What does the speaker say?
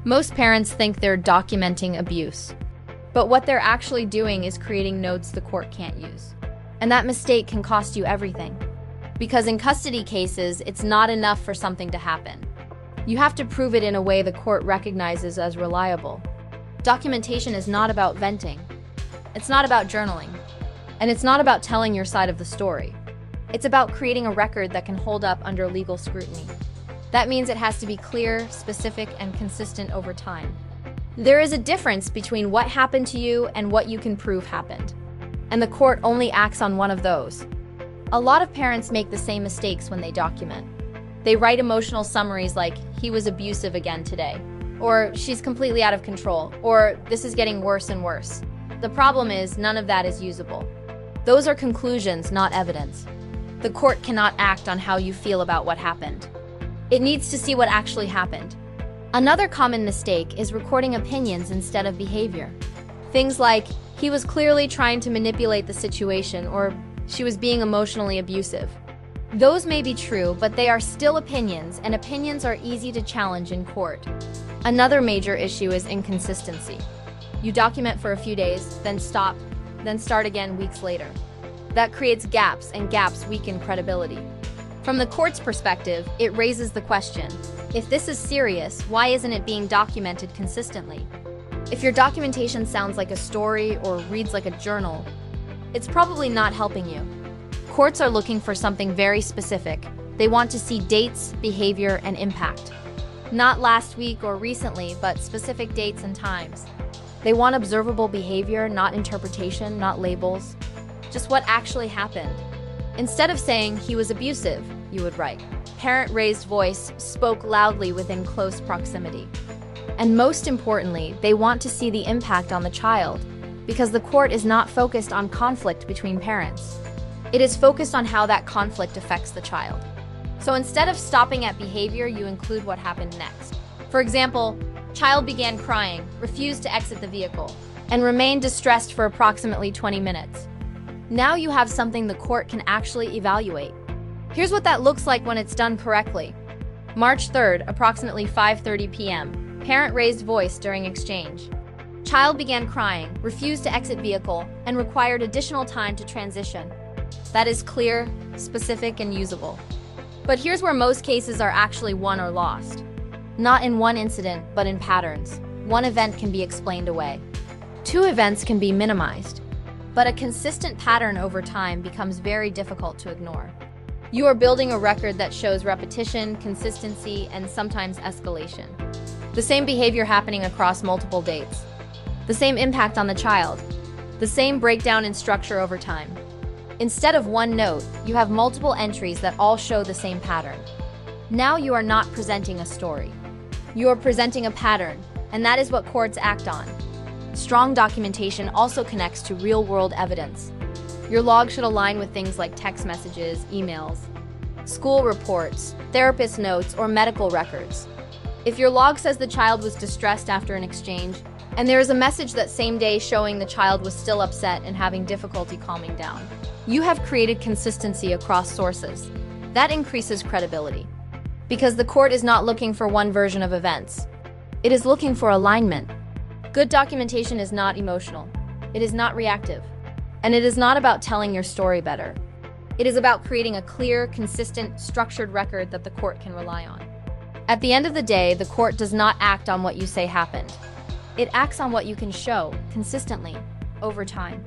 Most parents think they're documenting abuse, but what they're actually doing is creating notes the court can't use. And that mistake can cost you everything. Because in custody cases, it's not enough for something to happen. You have to prove it in a way the court recognizes as reliable. Documentation is not about venting. It's not about journaling. And it's not about telling your side of the story. It's about creating a record that can hold up under legal scrutiny. That means it has to be clear, specific, and consistent over time. There is a difference between what happened to you and what you can prove happened. And the court only acts on one of those. A lot of parents make the same mistakes when they document. They write emotional summaries like, "He was abusive again today," or "She's completely out of control," or "This is getting worse and worse." The problem is, none of that is usable. Those are conclusions, not evidence. The court cannot act on how you feel about what happened. It needs to see what actually happened. Another common mistake is recording opinions instead of behavior. Things like, "He was clearly trying to manipulate the situation," or "She was being emotionally abusive." Those may be true, but they are still opinions, and opinions are easy to challenge in court. Another major issue is inconsistency. You document for a few days, then stop, then start again weeks later. That creates gaps, and gaps weaken credibility. From the court's perspective, it raises the question, if this is serious, why isn't it being documented consistently? If your documentation sounds like a story or reads like a journal, it's probably not helping you. Courts are looking for something very specific. They want to see dates, behavior, and impact. Not last week or recently, but specific dates and times. They want observable behavior, not interpretation, not labels. Just what actually happened. Instead of saying, "He was abusive," you would write, "Parent raised voice, spoke loudly within close proximity." And most importantly, they want to see the impact on the child, because the court is not focused on conflict between parents. It is focused on how that conflict affects the child. So instead of stopping at behavior, you include what happened next. For example, child began crying, refused to exit the vehicle, and remained distressed for approximately 20 minutes. Now you have something the court can actually evaluate. Here's what that looks like when it's done correctly. March 3rd, approximately 5:30 p.m. Parent raised voice during exchange. Child began crying, refused to exit vehicle, and required additional time to transition. That is clear, specific, and usable. But here's where most cases are actually won or lost. Not in one incident, but in patterns. One event can be explained away. Two events can be minimized. But a consistent pattern over time becomes very difficult to ignore. You are building a record that shows repetition, consistency, and sometimes escalation. The same behavior happening across multiple dates. The same impact on the child. The same breakdown in structure over time. Instead of one note, you have multiple entries that all show the same pattern. Now you are not presenting a story. You are presenting a pattern, and that is what courts act on. Strong documentation also connects to real-world evidence. Your log should align with things like text messages, emails, school reports, therapist notes, or medical records. If your log says the child was distressed after an exchange, and there is a message that same day showing the child was still upset and having difficulty calming down, you have created consistency across sources. That increases credibility. Because the court is not looking for one version of events. It is looking for alignment. Good documentation is not emotional. It is not reactive. And it is not about telling your story better. It is about creating a clear, consistent, structured record that the court can rely on. At the end of the day, the court does not act on what you say happened. It acts on what you can show, consistently, over time.